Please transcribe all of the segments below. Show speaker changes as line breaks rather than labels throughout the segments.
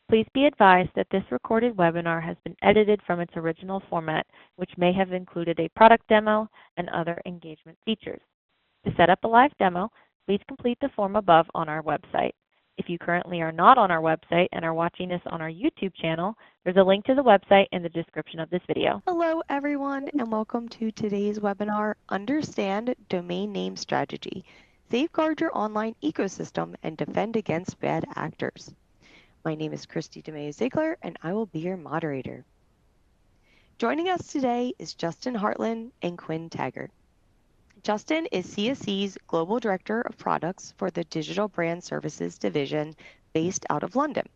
Please be advised that this recorded webinar has been edited from its original format, which may have included a product demo and other engagement features. To set up a live demo, please complete the form above on our website. If you currently are not on our website and are watching this on our YouTube channel, there's a link to the website in the description of this video.
Hello everyone, and welcome to today's webinar, Understand Domain Name Strategy. Safeguard your online ecosystem and defend against bad actors. My name is Christy DeMayo-Ziegler, and I will be your moderator. Joining us today is Justin Hartland and Quinn Taggart. Justin is CSE's Global Director of Products for the Digital Brand Services Division based out of London.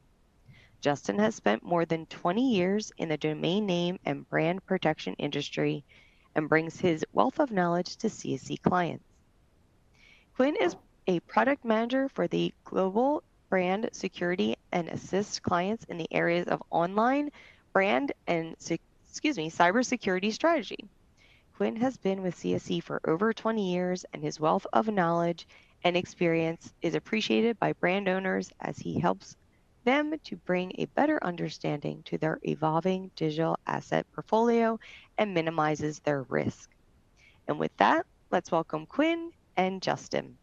Justin has spent more than 20 years in the domain name and brand protection industry and brings his wealth of knowledge to CSE clients. Quinn is a product manager for the Global Brand Security and assists clients in the areas of online, brand, and cybersecurity strategy. Quinn has been with CSE for over 20 years, and his wealth of knowledge and experience is appreciated by brand owners as he helps them to bring a better understanding to their evolving digital asset portfolio and minimizes their risk. And with that, let's welcome Quinn and Justin.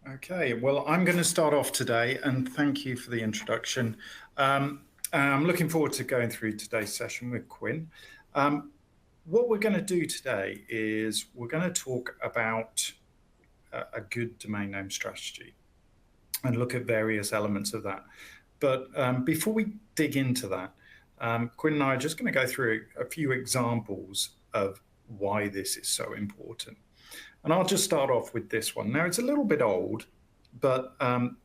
Okay, well, I'm going to start off today, and thank you for the introduction. I'm looking forward to going through today's session with Quinn. What we're going to do today is we're going to talk about a good domain name strategy and look at various elements of that. But before we dig into that, Quinn and I are just going to go through a few examples of why this is so important. And I'll just start off with this one. Now, it's a little bit old, but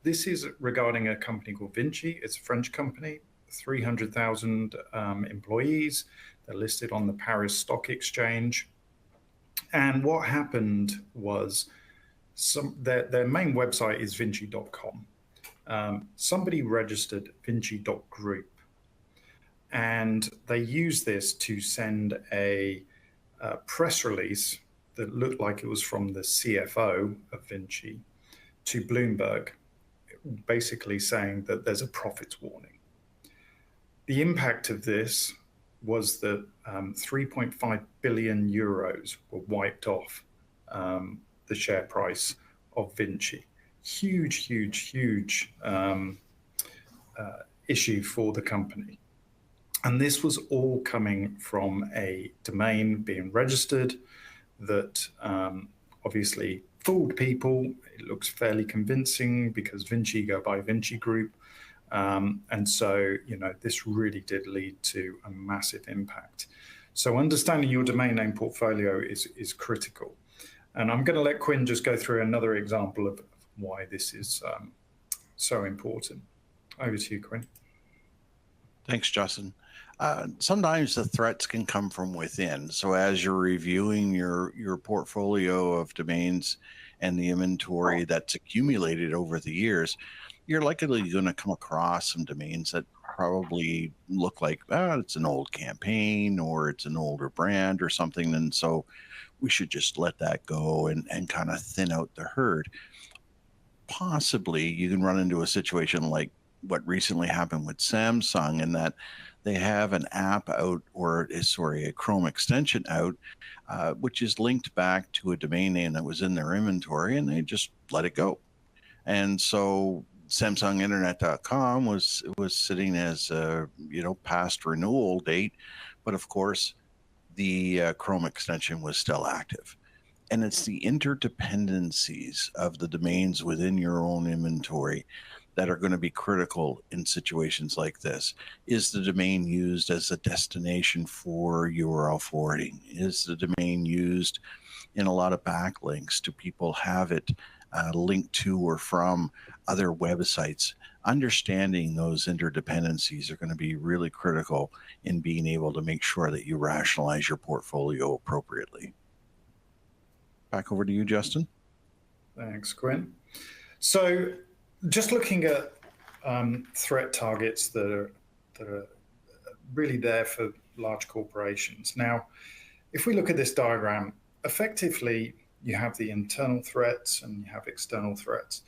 this is regarding a company called Vinci. It's a French company, 300,000 employees. They're listed on the Paris Stock Exchange. And what happened was their main website is vinci.com. Somebody registered vinci.group, and they used this to send a press release that looked like it was from the CFO of Vinci to Bloomberg, basically saying that there's a profits warning. The impact of this was that 3.5 billion euros were wiped off the share price of Vinci. Huge issue for the company. And this was all coming from a domain being registered that obviously fooled people. It looks fairly convincing because Vinci go by Vinci Group. And so, this really did lead to a massive impact. So understanding your domain name portfolio is critical. And I'm going to let Quinn just go through another example of why this is so important. Over to you, Quinn.
Thanks, Justin. Sometimes the threats can come from within. So as you're reviewing your portfolio of domains and the inventory that's accumulated over the years, you're likely going to come across some domains that probably look like, it's an old campaign or it's an older brand or something. And so we should just let that go and kind of thin out the herd. Possibly you can run into a situation like what recently happened with Samsung, in that they have an app out, a Chrome extension out, which is linked back to a domain name that was in their inventory, and they just let it go. And so SamsungInternet.com was sitting as a past renewal date, but of course the Chrome extension was still active. And it's the interdependencies of the domains within your own inventory that are going to be critical in situations like this. Is the domain used as a destination for URL forwarding? Is the domain used in a lot of backlinks? Do people have it linked to or from other websites? Understanding those interdependencies are going to be really critical in being able to make sure that you rationalize your portfolio appropriately. Back over to you, Justin.
Thanks, Quinn. So just looking at threat targets that are really there for large corporations. Now, if we look at this diagram, effectively you have the internal threats and you have external threats.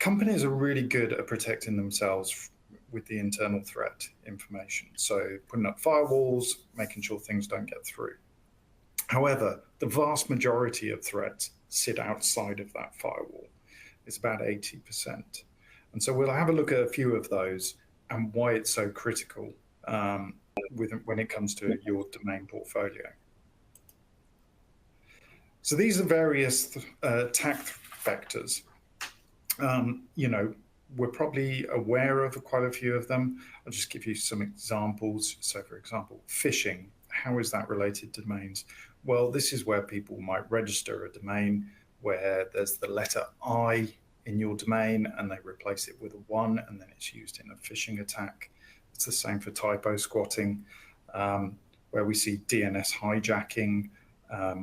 companies are really good at protecting themselves with the internal threat information. So putting up firewalls, making sure things don't get through. However, the vast majority of threats sit outside of that firewall. It's about 80%. And so we'll have a look at a few of those and why it's so critical when it comes to your domain portfolio. So these are various attack vectors. We're probably aware of quite a few of them. I'll just give you some examples. So for example, phishing, how is that related to domains? Well, this is where people might register a domain where there's the letter I in your domain and they replace it with a 1 and then it's used in a phishing attack. It's the same for typo squatting, where we see DNS hijacking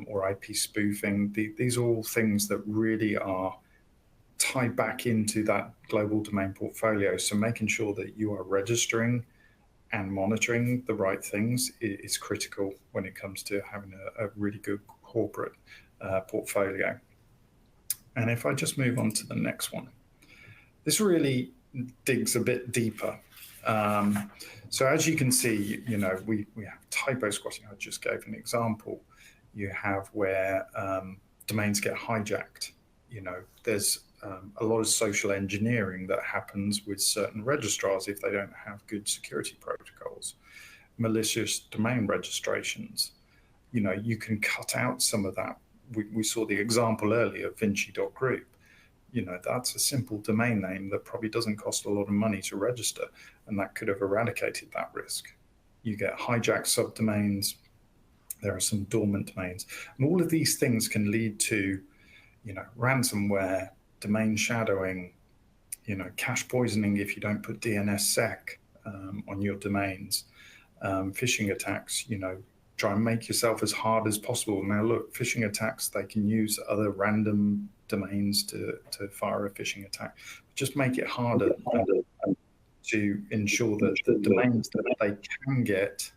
or IP spoofing. These are all things that really are tied back into that global domain portfolio. So making sure that you are registering and monitoring the right things is critical when it comes to having a really good corporate portfolio. And if I just move on to the next one, this really digs a bit deeper. So as you can see, we have typo squatting. I just gave an example. You have where domains get hijacked. There's a lot of social engineering that happens with certain registrars if they don't have good security protocols. Malicious domain registrations. You can cut out some of that. We saw the example earlier, Vinci.group. That's a simple domain name that probably doesn't cost a lot of money to register, and that could have eradicated that risk. You get hijacked subdomains. There are some dormant domains. And all of these things can lead to, ransomware, domain shadowing, cache poisoning if you don't put DNSSEC on your domains, phishing attacks, try and make yourself as hard as possible. Now look, phishing attacks, they can use other random domains to fire a phishing attack. Just make it harder to ensure that the domains that they can get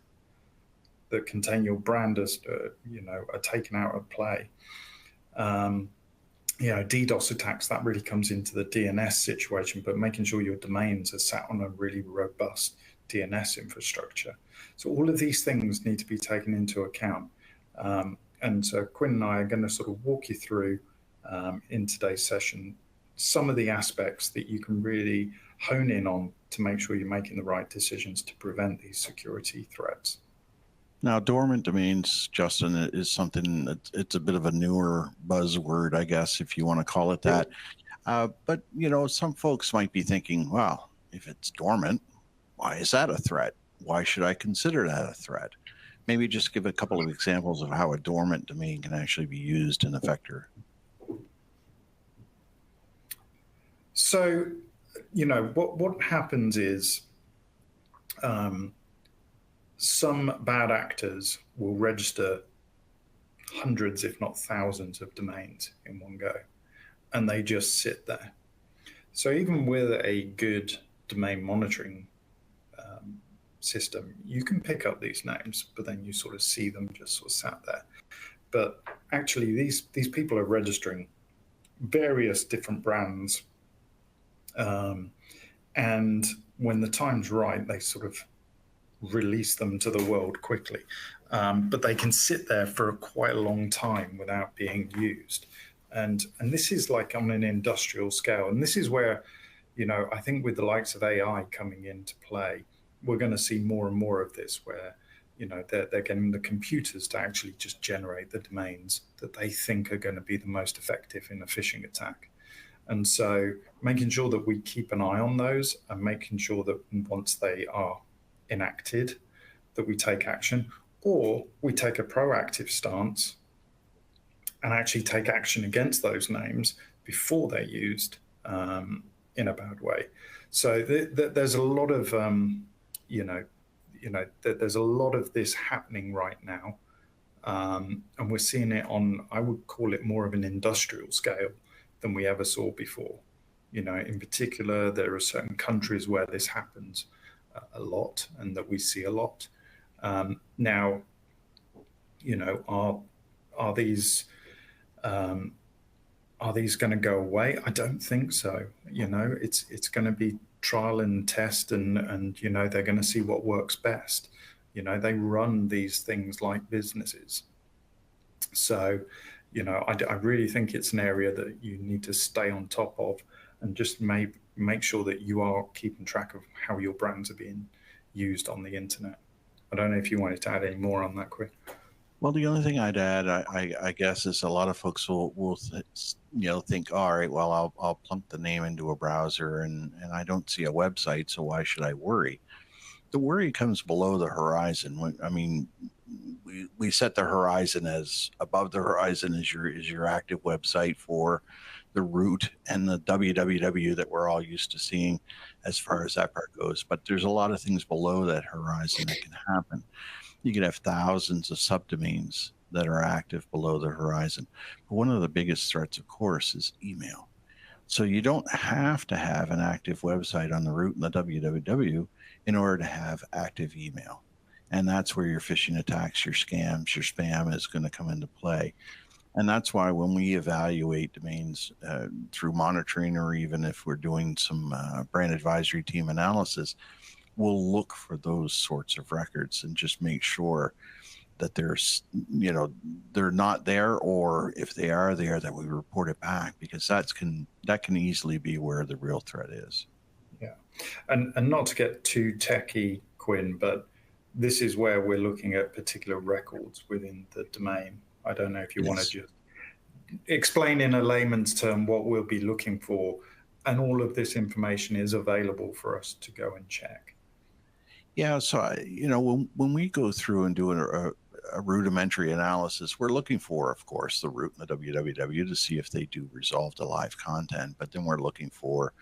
that contain your brand are taken out of play. DDoS attacks, that really comes into the DNS situation, but making sure your domains are sat on a really robust DNS infrastructure. So all of these things need to be taken into account. And so Quinn and I are going to sort of walk you through in today's session some of the aspects that you can really hone in on to make sure you're making the right decisions to prevent these security threats.
Now, dormant domains, Justin, is something that it's a bit of a newer buzzword, I guess, if you want to call it that. But, some folks might be thinking, well, if it's dormant, why is that a threat? Why should I consider that a threat? Maybe just give a couple of examples of how a dormant domain can actually be used in a vector.
So, what happens is some bad actors will register hundreds, if not thousands, of domains in one go, and they just sit there. So even with a good domain monitoring system, you can pick up these names, but then you sort of see them just sort of sat there. But actually, these people are registering various different brands, and when the time's right, they sort of release them to the world quickly. But they can sit there for quite a long time without being used. And this is like on an industrial scale. And this is where, I think with the likes of AI coming into play, we're going to see more and more of this where, they're getting the computers to actually just generate the domains that they think are going to be the most effective in a phishing attack. And so making sure that we keep an eye on those and making sure that once they are enacted, that we take action, or we take a proactive stance and actually take action against those names before they're used in a bad way. So there's a lot of there's a lot of this happening right now, and we're seeing it on, I would call it more of an industrial scale than we ever saw before. In particular, there are certain countries where this happens a lot and that we see a lot. Now, are these Are these going to go away? I don't think so. It's going to be trial and test, and they're going to see what works best. They run these things like businesses. So, I really think it's an area that you need to stay on top of, and just make sure that you are keeping track of how your brands are being used on the internet. I don't know if you wanted to add any more on that, Quinn.
Well, the only thing I'd add, I guess, is a lot of folks will think, all right, well, I'll plunk the name into a browser, and I don't see a website, so why should I worry? The worry comes below the horizon. I mean, we set the horizon as above the horizon is your active website for the root and the www that we're all used to seeing as far as that part goes. But there's a lot of things below that horizon that can happen. You could have thousands of subdomains that are active below the horizon. But one of the biggest threats, of course, is email. So you don't have to have an active website on the root and the www in order to have active email. And that's where your phishing attacks, your scams, your spam is going to come into play. And that's why when we evaluate domains through monitoring, or even if we're doing some brand advisory team analysis, we'll look for those sorts of records and just make sure that they're not there, or if they are there, that we report it back, because that can easily be where the real threat is.
Yeah, and not to get too techy, Quinn, but this is where we're looking at particular records within the domain. I don't know if you want to just explain in a layman's term what we'll be looking for, and all of this information is available for us to go and check.
Yeah, so when we go through and do a rudimentary analysis, we're looking for, of course, the root and the www to see if they do resolve to live content, but then we're looking for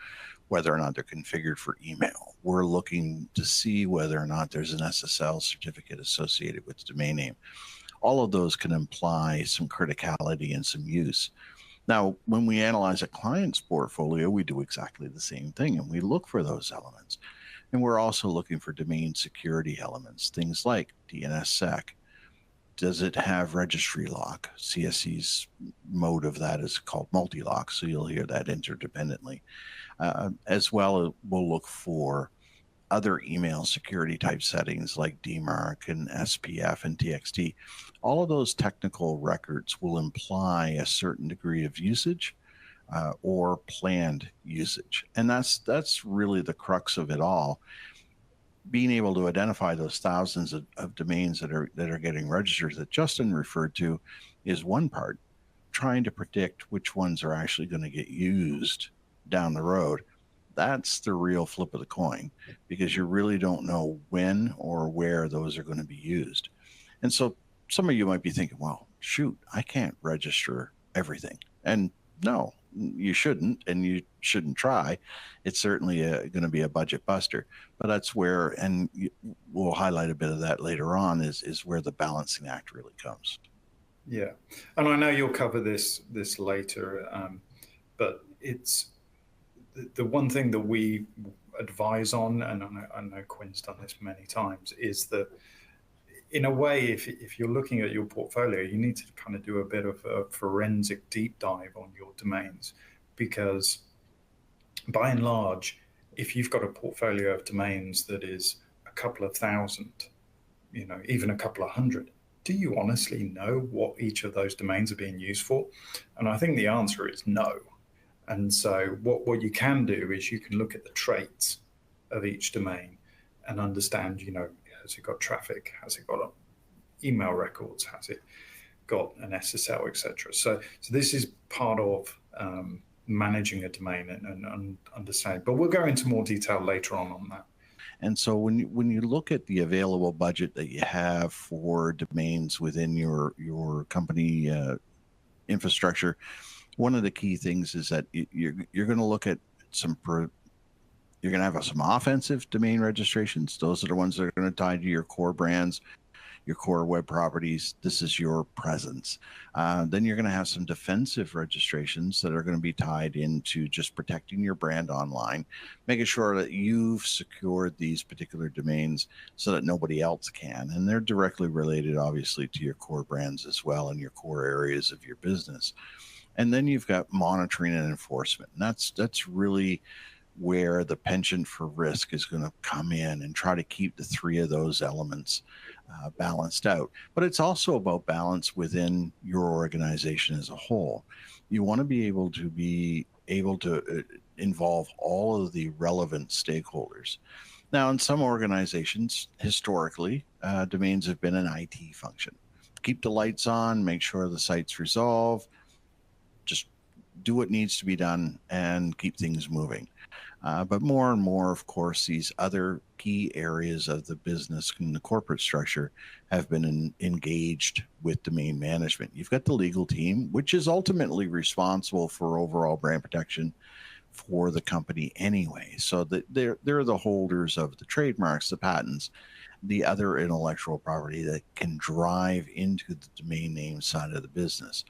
whether or not they're configured for email. We're looking to see whether or not there's an SSL certificate associated with the domain name. All of those can imply some criticality and some use. Now, when we analyze a client's portfolio, we do exactly the same thing, and we look for those elements. And we're also looking for domain security elements, things like DNSSEC. Does it have registry lock? CSE's mode of that is called multi-lock, so you'll hear that interdependently. As well, we'll look for other email security type settings like DMARC and SPF and TXT. All of those technical records will imply a certain degree of usage or planned usage. And that's really the crux of it all. Being able to identify those thousands of domains that are getting registered that Justin referred to is one part. Trying to predict which ones are actually going to get used down the road, that's the real flip of the coin, because you really don't know when or where those are going to be used. And so some of you might be thinking, well, shoot, I can't register everything. And no, you shouldn't, and you shouldn't try. It's certainly going to be a budget buster. But that's where, and we'll highlight a bit of that later on, is where the balancing act really comes.
Yeah, and I know you'll cover this later, but it's the one thing that we advise on, and I know Quinn's done this many times, is that in a way, if you're looking at your portfolio, you need to kind of do a bit of a forensic deep dive on your domains, because by and large, if you've got a portfolio of domains that is a couple of thousand, even a couple of hundred, do you honestly know what each of those domains are being used for? And I think the answer is no. And so what you can do is you can look at the traits of each domain and understand, has it got traffic? Has it got email records? Has it got an SSL, etc.? So this is part of managing a domain and understanding. But we'll go into more detail later on that.
And so when you look at the available budget that you have for domains within your company infrastructure, one of the key things is that you're going to look at you're going to have some offensive domain registrations. Those are the ones that are going to tie to your core brands, your core web properties. This is your presence. Then you're going to have some defensive registrations that are going to be tied into just protecting your brand online, making sure that you've secured these particular domains so that nobody else can. And they're directly related, obviously, to your core brands as well and your core areas of your business. And then you've got monitoring and enforcement. And that's really where the penchant for risk is going to come in and try to keep the three of those elements balanced out. But it's also about balance within your organization as a whole. You want to be able to involve all of the relevant stakeholders. Now, in some organizations, historically, domains have been an IT function. Keep the lights on, make sure the site's resolved, just do what needs to be done and keep things moving. But more and more, of course, these other key areas of the business and the corporate structure have been engaged with domain management. You've got the legal team, which is ultimately responsible for overall brand protection for the company anyway. So that they're the holders of the trademarks, the patents, the other intellectual property that can drive into the domain name side of the business.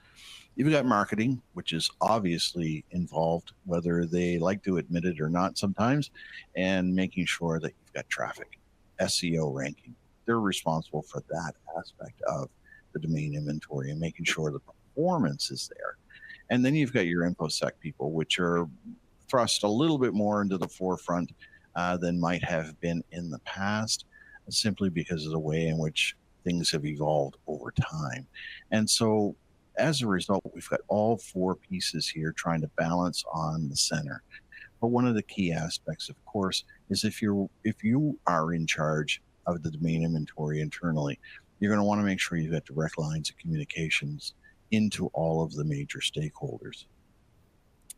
You've got marketing, which is obviously involved, whether they like to admit it or not sometimes, and making sure that you've got traffic, SEO ranking. They're responsible for that aspect of the domain inventory and making sure the performance is there. And then you've got your InfoSec people, which are thrust a little bit more into the forefront than might have been in the past, simply because of the way in which things have evolved over time. And so as a result, we've got all four pieces here trying to balance on the center. But one of the key aspects, of course, is if you are in charge of the domain inventory internally, you're going to want to make sure you've got direct lines of communications into all of the major stakeholders.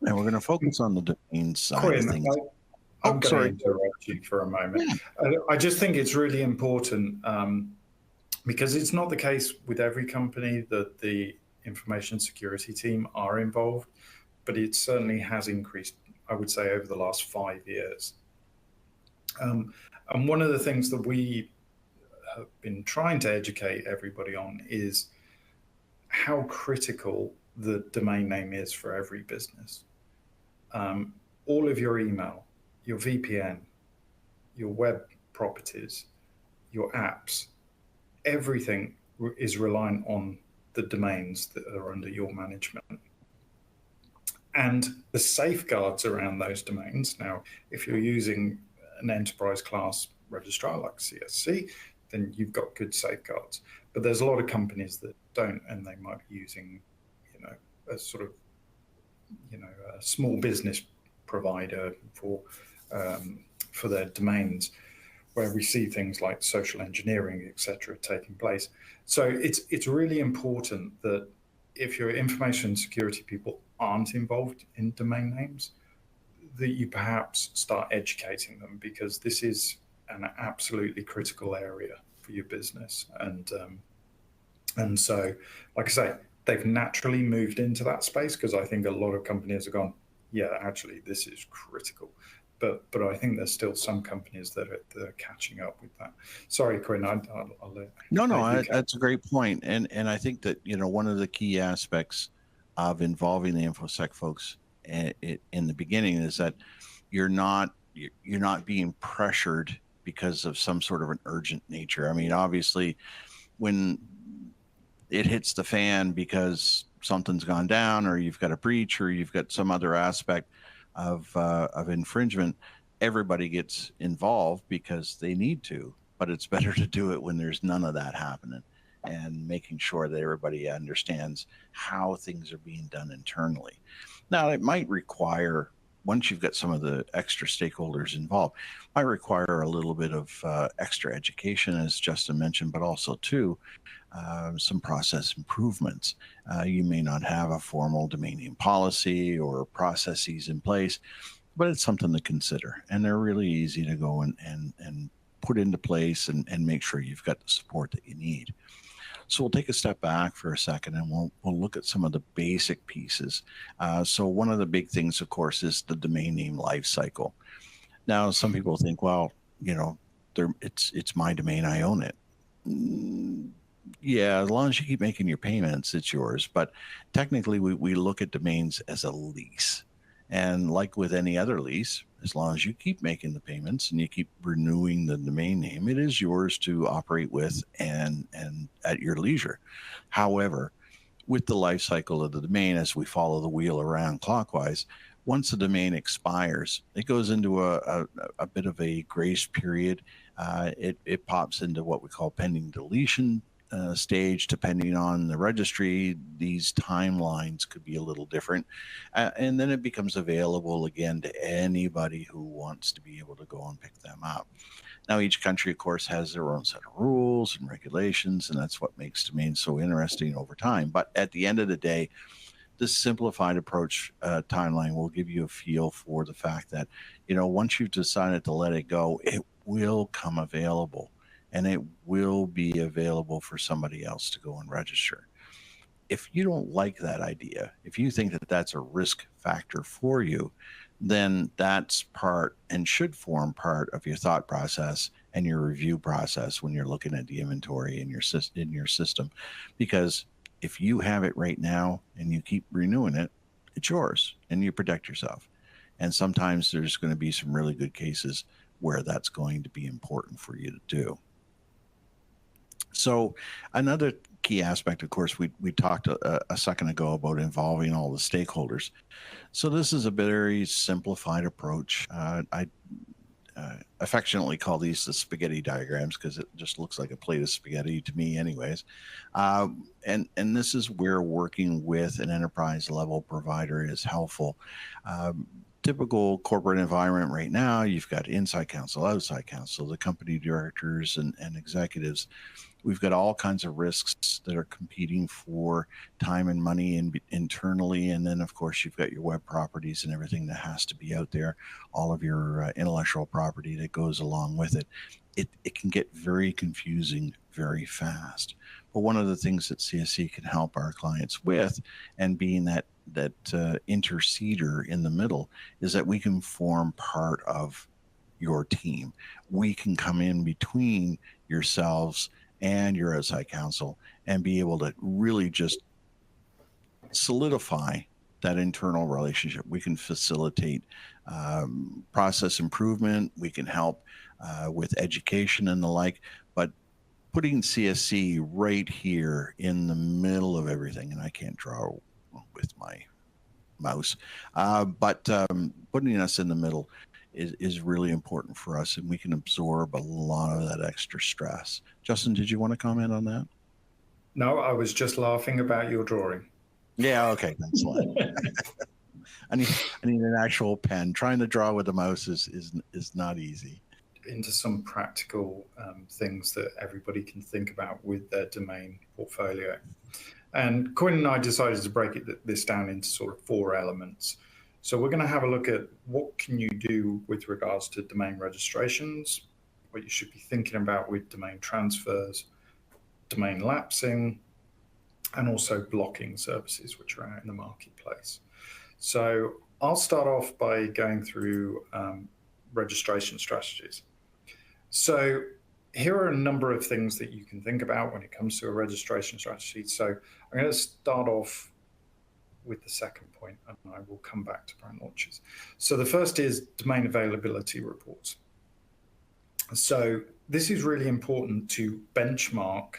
And we're going to focus on the domain side
Quinn,
of things.
I'm going to interrupt you for a moment.
Yeah.
I just think it's really important because it's not the case with every company that the information security team are involved, but it certainly has increased, I would say, over the last 5 years. And one of the things that we have been trying to educate everybody on is how critical the domain name is for every business. All of your email, your VPN, your web properties, your apps, everything is reliant on the domains that are under your management. And the safeguards around those domains, now, if you're using an enterprise class registrar like CSC, then you've got good safeguards. But there's a lot of companies that don't, and they might be using, a sort of, a small business provider for their domains, where we see things like social engineering, et cetera, taking place. So it's really important that if your information security people aren't involved in domain names, that you perhaps start educating them, because this is an absolutely critical area for your business. And so, like I say, they've naturally moved into that space because I think a lot of companies have gone, yeah, actually, this is critical. But I think there's still some companies that are catching up with that. Sorry, Quinn, I'll let
No, that's a great point. And I think that, one of the key aspects of involving the InfoSec folks in the beginning is that you're not being pressured because of some sort of an urgent nature. I mean, obviously, when it hits the fan because something's gone down, or you've got a breach, or you've got some other aspect of infringement, everybody gets involved because they need to. But it's better to do it when there's none of that happening, and making sure that everybody understands how things are being done internally. Now, it might require, once you've got some of the extra stakeholders involved, might require a little bit of extra education, as Justin mentioned, but also too, some process improvements. You may not have a formal domain name policy or processes in place, but it's something to consider. And they're really easy to go and put into place and make sure you've got the support that you need. So we'll take a step back for a second, and we'll look at some of the basic pieces. So one of the big things, of course, is the domain name life cycle. Now, some people think, well, it's my domain, I own it. Yeah, as long as you keep making your payments, it's yours. But technically, we look at domains as a lease. And like with any other lease, as long as you keep making the payments and you keep renewing the domain name, it is yours to operate with and at your leisure. However, with the life cycle of the domain, as we follow the wheel around clockwise, once the domain expires, it goes into a bit of a grace period. It pops into what we call pending deletion stage. Depending on the registry, these timelines could be a little different. And then it becomes available again to anybody who wants to be able to go and pick them up. Now, each country, of course, has their own set of rules and regulations, and that's what makes domains so interesting over time. But at the end of the day, this simplified approach timeline will give you a feel for the fact that, once you've decided to let it go, it will come available, and it will be available for somebody else to go and register. If you don't like that idea, if you think that that's a risk factor for you, then that's part and should form part of your thought process and your review process when you're looking at the inventory in your system. Because if you have it right now and you keep renewing it, it's yours and you protect yourself. And sometimes there's going to be some really good cases where that's going to be important for you to do. So another key aspect, of course, we talked a second ago about involving all the stakeholders. So this is a very simplified approach. I affectionately call these the spaghetti diagrams because it just looks like a plate of spaghetti to me anyways. And this is where working with an enterprise level provider is helpful. Typical corporate environment right now, you've got inside counsel, outside counsel, the company directors and executives. We've got all kinds of risks that are competing for time and money internally. And then, of course, you've got your web properties and everything that has to be out there, all of your intellectual property that goes along with it. It can get very confusing very fast. But one of the things that CSC can help our clients with, and being that interceder in the middle, is that we can form part of your team. We can come in between yourselves and your outside counsel and be able to really just solidify that internal relationship. We can facilitate process improvement. We can help with education and the like, but putting CSC right here in the middle of everything, and I can't draw with my mouse, but putting us in the middle is really important for us, and we can absorb a lot of that extra stress. Justin, did you want to comment on that?
No, I was just laughing about your drawing.
Yeah, okay, thanks a lot. I need an actual pen. Trying to draw with a mouse is not easy.
Into some practical things that everybody can think about with their domain portfolio. And Quinn and I decided to break this down into sort of 4 elements. So we're going to have a look at what can you do with regards to domain registrations, what you should be thinking about with domain transfers, domain lapsing, and also blocking services which are out in the marketplace. So I'll start off by going through registration strategies. So here are a number of things that you can think about when it comes to a registration strategy. So I'm going to start off with the second point, and I will come back to brand launches. So the first is domain availability reports. So this is really important to benchmark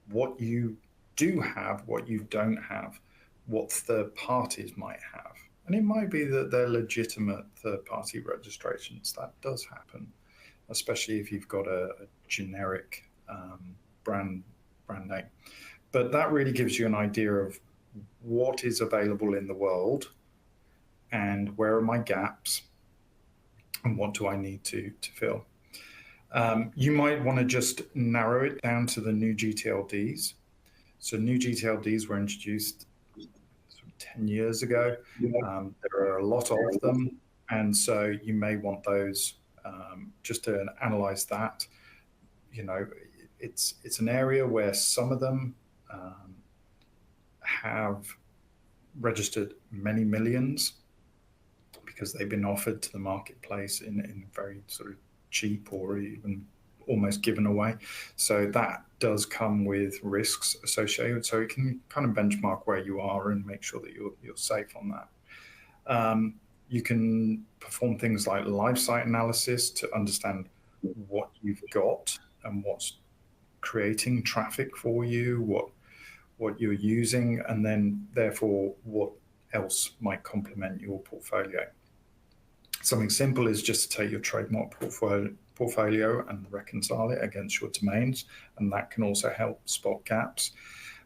what you do have, what you don't have, what third parties might have. And it might be that they're legitimate third-party registrations. That does happen, especially if you've got a generic brand name. But that really gives you an idea of what is available in the world and where are my gaps and what do I need to fill. You might want to just narrow it down to the new GTLDs. So new GTLDs were introduced 10 years ago. There are a lot of them, and so you may want those just to analyze that. It's an area where some of them have registered many millions because they've been offered to the marketplace in very sort of cheap or even almost given away. So that does come with risks associated. So it can kind of benchmark where you are and make sure that you're safe on that. You can perform things like live site analysis to understand what you've got and what's creating traffic for you, what you're using, and then therefore what else might complement your portfolio. Something simple is just to take your trademark portfolio and reconcile it against your domains, and that can also help spot gaps.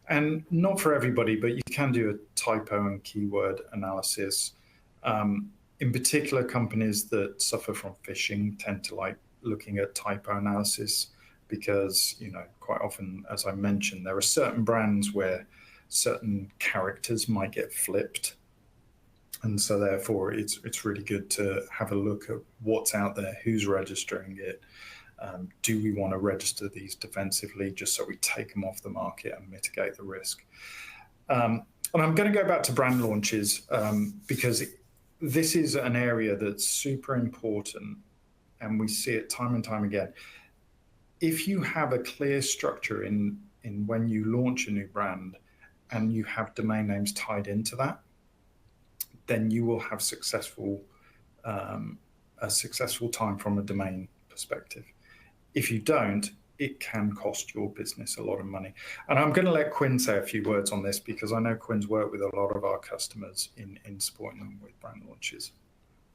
And not for everybody, but you can do a typo and keyword analysis. In particular, companies that suffer from phishing tend to like looking at typo analysis because, you know, quite often, as I mentioned, there are certain brands where certain characters might get flipped. And so therefore, it's really good to have a look at what's out there, who's registering it. Do we want to register these defensively just so we take them off the market and mitigate the risk? And I'm going to go back to brand launches because this is an area that's super important, and we see it time and time again. If you have a clear structure in when you launch a new brand and you have domain names tied into that, then you will have a successful time from a domain perspective. If you don't, it can cost your business a lot of money. And I'm going to let Quinn say a few words on this because I know Quinn's worked with a lot of our customers in supporting them with brand launches.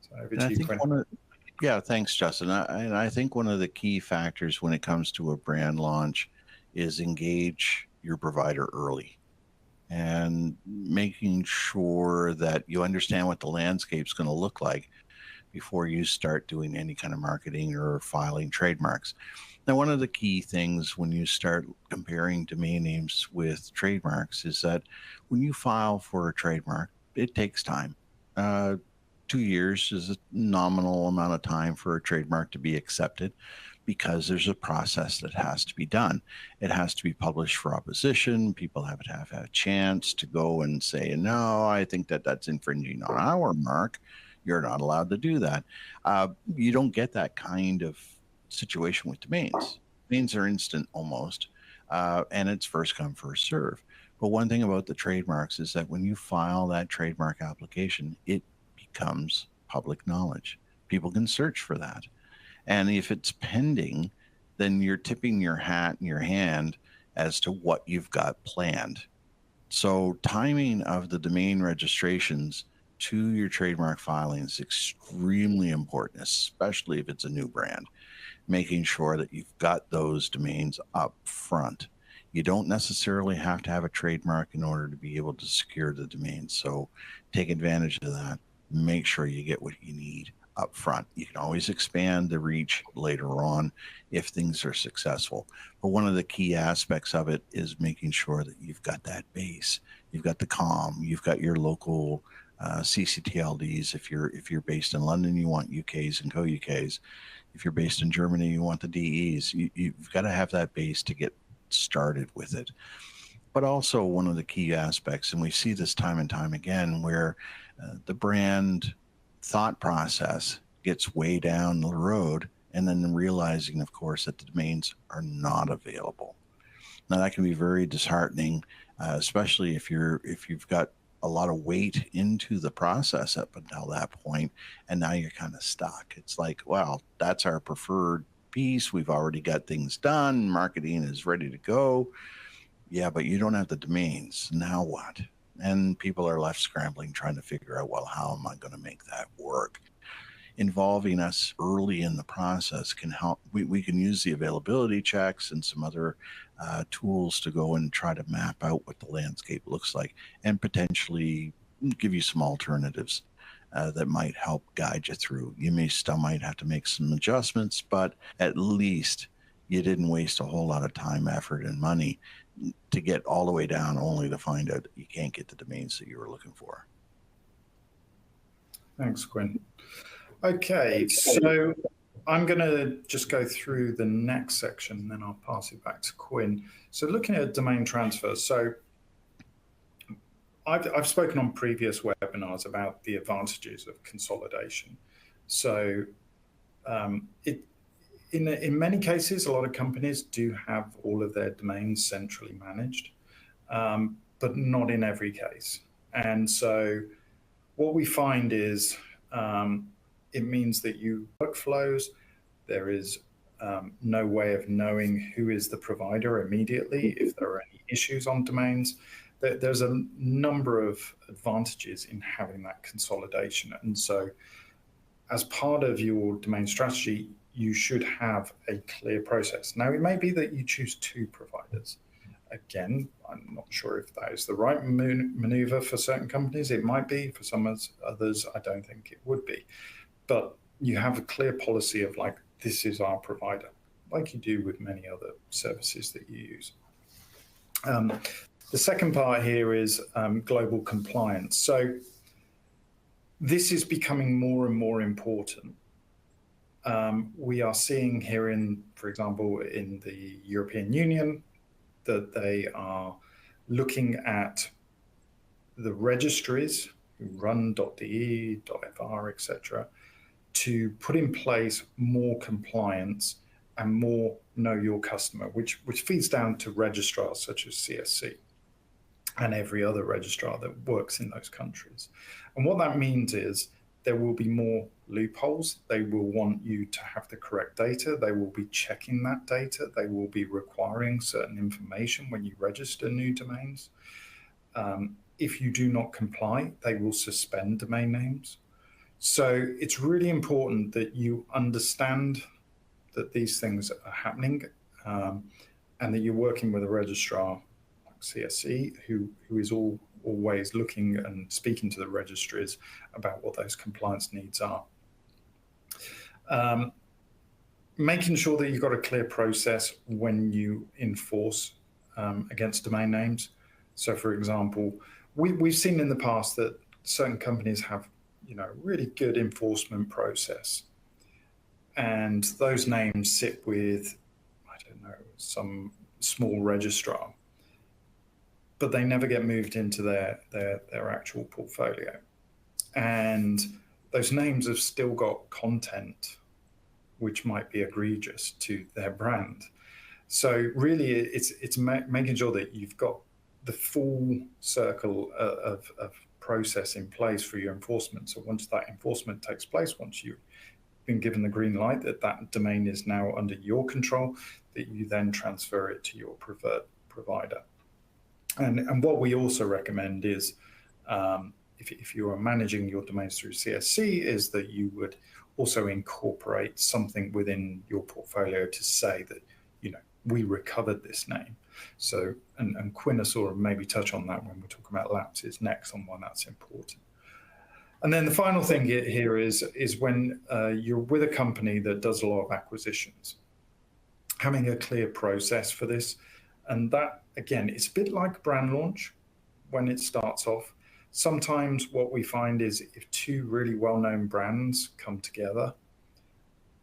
So over to you, Quinn.
Yeah, thanks, Justin. I think one of the key factors when it comes to a brand launch is engage your provider early and making sure that you understand what the landscape's going to look like before you start doing any kind of marketing or filing trademarks. Now, one of the key things when you start comparing domain names with trademarks is that when you file for a trademark, it takes time. 2 years is a nominal amount of time for a trademark to be accepted because there's a process that has to be done. It has to be published for opposition. People have to have a chance to go and say, no, I think that's infringing on our mark. You're not allowed to do that. You don't get that kind of situation with domains. Domains are instant almost, and it's first come, first serve. But one thing about the trademarks is that when you file that trademark application, it becomes public knowledge. People can search for that. And if it's pending, then you're tipping your hat in your hand as to what you've got planned. So timing of the domain registrations to your trademark filing is extremely important, especially if it's a new brand, making sure that you've got those domains up front. You don't necessarily have to have a trademark in order to be able to secure the domain. So take advantage of that. Make sure you get what you need up front. You can always expand the reach later on if things are successful. But one of the key aspects of it is making sure that you've got that base. You've got the COM, you've got your local CCTLDs. If you're based in London, you want UKs and co-UKs. If you're based in Germany, you want the DEs. You've got to have that base to get started with it. But also one of the key aspects, and we see this time and time again, where the brand thought process gets way down the road, and then realizing, of course, that the domains are not available. Now that can be very disheartening, especially if you've got a lot of weight into the process up until that point, and now you're kind of stuck. It's like, well, that's our preferred piece. We've already got things done. Marketing is ready to go. Yeah, but you don't have the domains. Now what? And people are left scrambling, trying to figure out, well, how am I going to make that work? Involving us early in the process can help. We can use the availability checks and some other tools to go and try to map out what the landscape looks like and potentially give you some alternatives that might help guide you through. You still might have to make some adjustments, but at least you didn't waste a whole lot of time, effort, and money to get all the way down only to find out that you can't get the domains that you were looking for.
Thanks, Quinn. Okay, so I'm going to just go through the next section, and then I'll pass it back to Quinn. So looking at domain transfers, so I've spoken on previous webinars about the advantages of consolidation. So in many cases, a lot of companies do have all of their domains centrally managed, but not in every case. And so what we find is it means that you workflows, there is no way of knowing who is the provider immediately if there are any issues on domains. There's a number of advantages in having that consolidation. And so as part of your domain strategy, you should have a clear process. Now, it may be that you choose two providers. Again, I'm not sure if that is the right maneuver for certain companies. It might be. For some others, I don't think it would be. But you have a clear policy of like, this is our provider, like you do with many other services that you use. The second part here is global compliance. So this is becoming more and more important. We are seeing here for example, in the European Union, that they are looking at the registries who run .de, .fr, etc., to put in place more compliance and more know your customer, which feeds down to registrars such as CSC and every other registrar that works in those countries. And what that means is there will be more loopholes. They will want you to have the correct data. They will be checking that data. They will be requiring certain information when you register new domains. If you do not comply, they will suspend domain names. So it's really important that you understand that these things are happening, and that you're working with a registrar like CSC who is always looking and speaking to the registries about what those compliance needs are. Making sure that you've got a clear process when you enforce against domain names. So for example, we've seen in the past that certain companies have really good enforcement process, and those names sit with, I don't know, some small registrar, but they never get moved into their actual portfolio. And those names have still got content which might be egregious to their brand. So really it's making sure that you've got the full circle of process in place for your enforcement. So once that enforcement takes place, once you've been given the green light that domain is now under your control, that you then transfer it to your preferred provider. And what we also recommend is, if you are managing your domains through CSC, is that you would also incorporate something within your portfolio to say that, we recovered this name. So, and Quinn will maybe touch on that when we talk about lapses next, on why that's important. And then the final thing here is when you're with a company that does a lot of acquisitions, having a clear process for this. And that, again, it's a bit like brand launch when it starts off. Sometimes what we find is if two really well-known brands come together,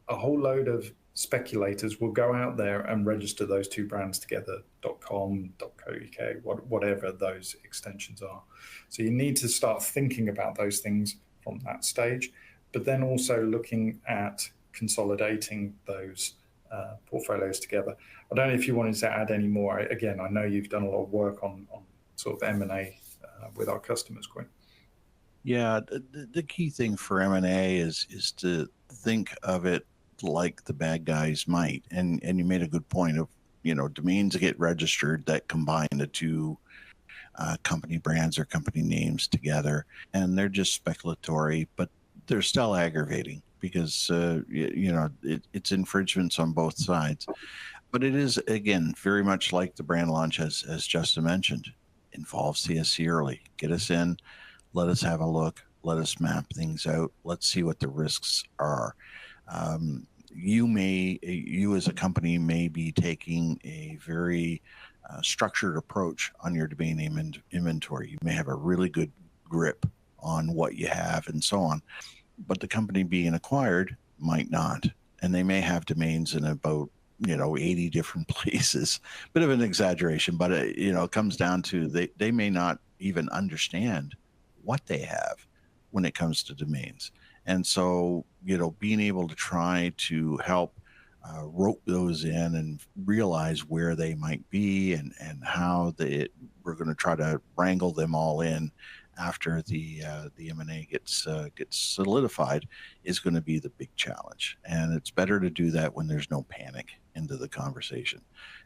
a whole load of speculators will go out there and register those two brands together, .com, .co.uk, whatever those extensions are. So you need to start thinking about those things from that stage, but then also looking at consolidating those portfolios together. I don't know if you wanted to add any more. Again, I know you've done a lot of work on sort of M&A with our customers, Quinn.
Yeah, the key thing for M&A is to think of it like the bad guys might. And you made a good point of, domains get registered that combine the two company brands or company names together, and they're just speculatory, but they're still aggravating because, it's infringements on both sides. But it is, again, very much like the brand launch, as Justin mentioned, involves CSC early. Get us in, let us have a look, let us map things out, let's see what the risks are. You as a company may be taking a very structured approach on your domain name inventory. You may have a really good grip on what you have and so on, but the company being acquired might not, and they may have domains in about 80 different places. Bit of an exaggeration, but it comes down to they may not even understand what they have when it comes to domains. And so, being able to try to help rope those in and realize where they might be and how we're going to try to wrangle them all in after the M&A gets solidified is going to be the big challenge. And it's better to do that when there's no panic into the conversation.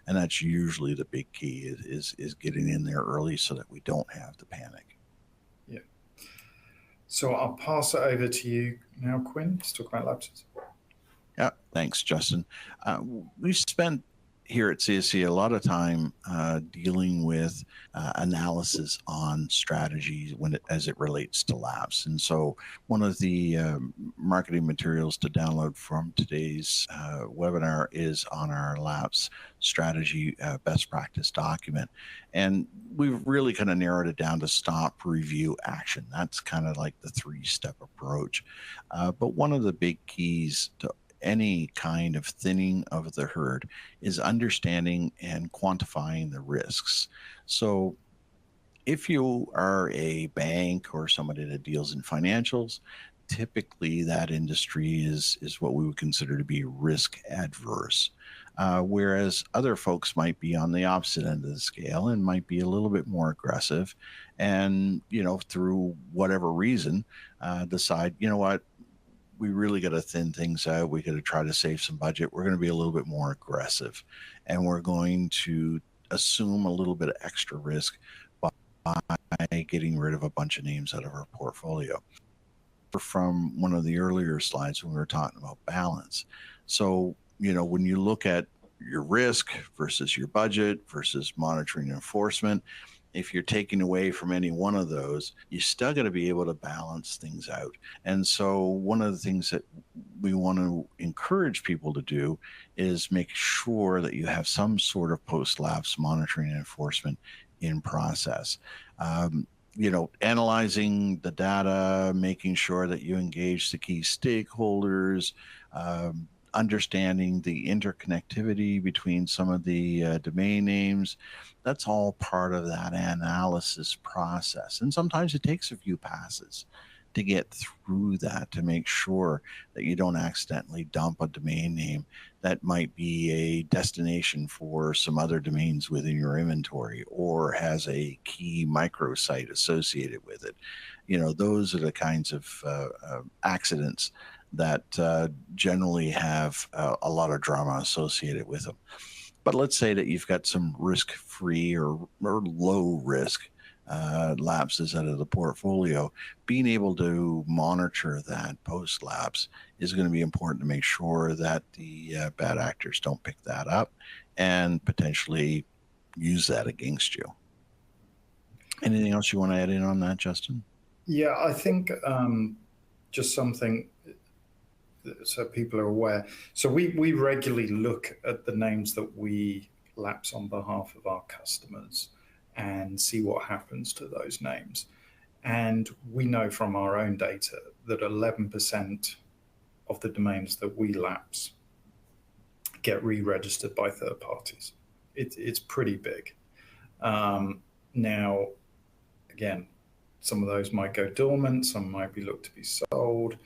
And that's usually the big key is getting in there early so that we don't have to panic.
Yeah. So I'll pass it over to you now, Quinn, to talk about lapses.
Yeah, thanks, Justin. We spent here at CSC a lot of time dealing with analysis on strategies as it relates to lapse. And so one of the marketing materials to download from today's webinar is on our lapse strategy best practice document. And we've really kind of narrowed it down to stop, review, action. That's kind of like the 3-step approach. But one of the big keys to any kind of thinning of the herd is understanding and quantifying the risks. So if you are a bank or somebody that deals in financials, typically that industry is what we would consider to be risk adverse. Whereas other folks might be on the opposite end of the scale and might be a little bit more aggressive and, through whatever reason, decide, what, we really got to thin things out. We got to try to save some budget. We're going to be a little bit more aggressive, and we're going to assume a little bit of extra risk by getting rid of a bunch of names out of our portfolio. From one of the earlier slides when we were talking about balance. So, when you look at your risk versus your budget versus monitoring and enforcement, if you're taking away from any one of those, you still got to be able to balance things out. And so one of the things that we want to encourage people to do is make sure that you have some sort of post-lapse monitoring and enforcement in process. Analyzing the data, making sure that you engage the key stakeholders, understanding the interconnectivity between some of the domain names. That's all part of that analysis process. And sometimes it takes a few passes to get through that, to make sure that you don't accidentally dump a domain name that might be a destination for some other domains within your inventory or has a key microsite associated with it. Those are the kinds of accidents that generally have a lot of drama associated with them. But let's say that you've got some risk-free or low risk lapses out of the portfolio. Being able to monitor that post-lapse is going to be important to make sure that the bad actors don't pick that up and potentially use that against you. Anything else you want to add in on that, Justin?
Yeah, I think just something so people are aware. So we regularly look at the names that we lapse on behalf of our customers and see what happens to those names. And we know from our own data that 11% of the domains that we lapse get re-registered by third parties. It's pretty big. Now, again, some of those might go dormant, some might be looked to be sold,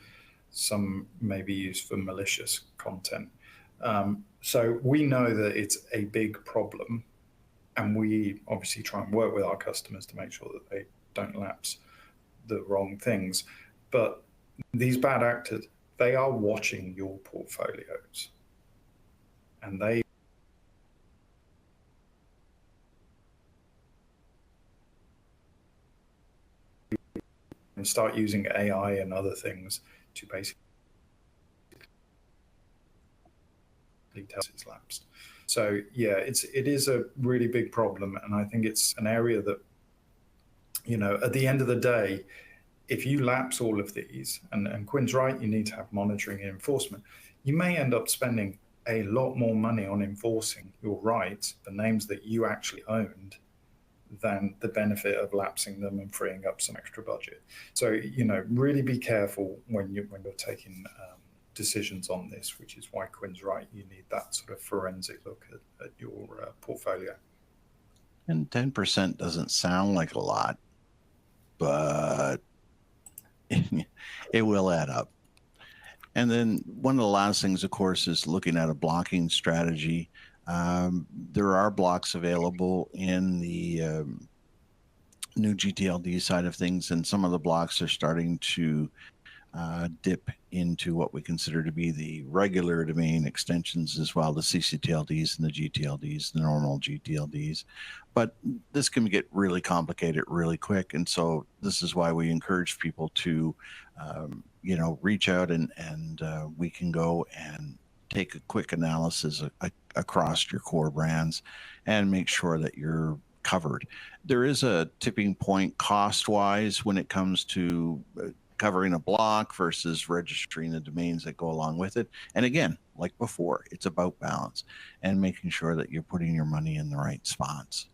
some may be used for malicious content. So we know that it's a big problem, and we obviously try and work with our customers to make sure that they don't lapse the wrong things. But these bad actors, they are watching your portfolios, and they start using AI and other things to basically tell it's lapsed. So yeah, it is a really big problem, and I think it's an area that, at the end of the day, if you lapse all of these, and Quinn's right, you need to have monitoring and enforcement, you may end up spending a lot more money on enforcing your rights, the names that you actually owned, than the benefit of lapsing them and freeing up some extra budget. So, really be careful when you're taking decisions on this, which is why Quinn's right. You need that sort of forensic look at your portfolio.
And 10% doesn't sound like a lot, but it will add up. And then one of the last things, of course, is looking at a blocking strategy. There are blocks available in the new GTLD side of things, and some of the blocks are starting to dip into what we consider to be the regular domain extensions as well, the CCTLDs and the GTLDs, the normal GTLDs. But this can get really complicated really quick. And so this is why we encourage people to, reach out and we can go and take a quick analysis across your core brands and make sure that you're covered. There is a tipping point cost-wise when it comes to covering a block versus registering the domains that go along with it. And again, like before, it's about balance and making sure that you're putting your money in the right spots.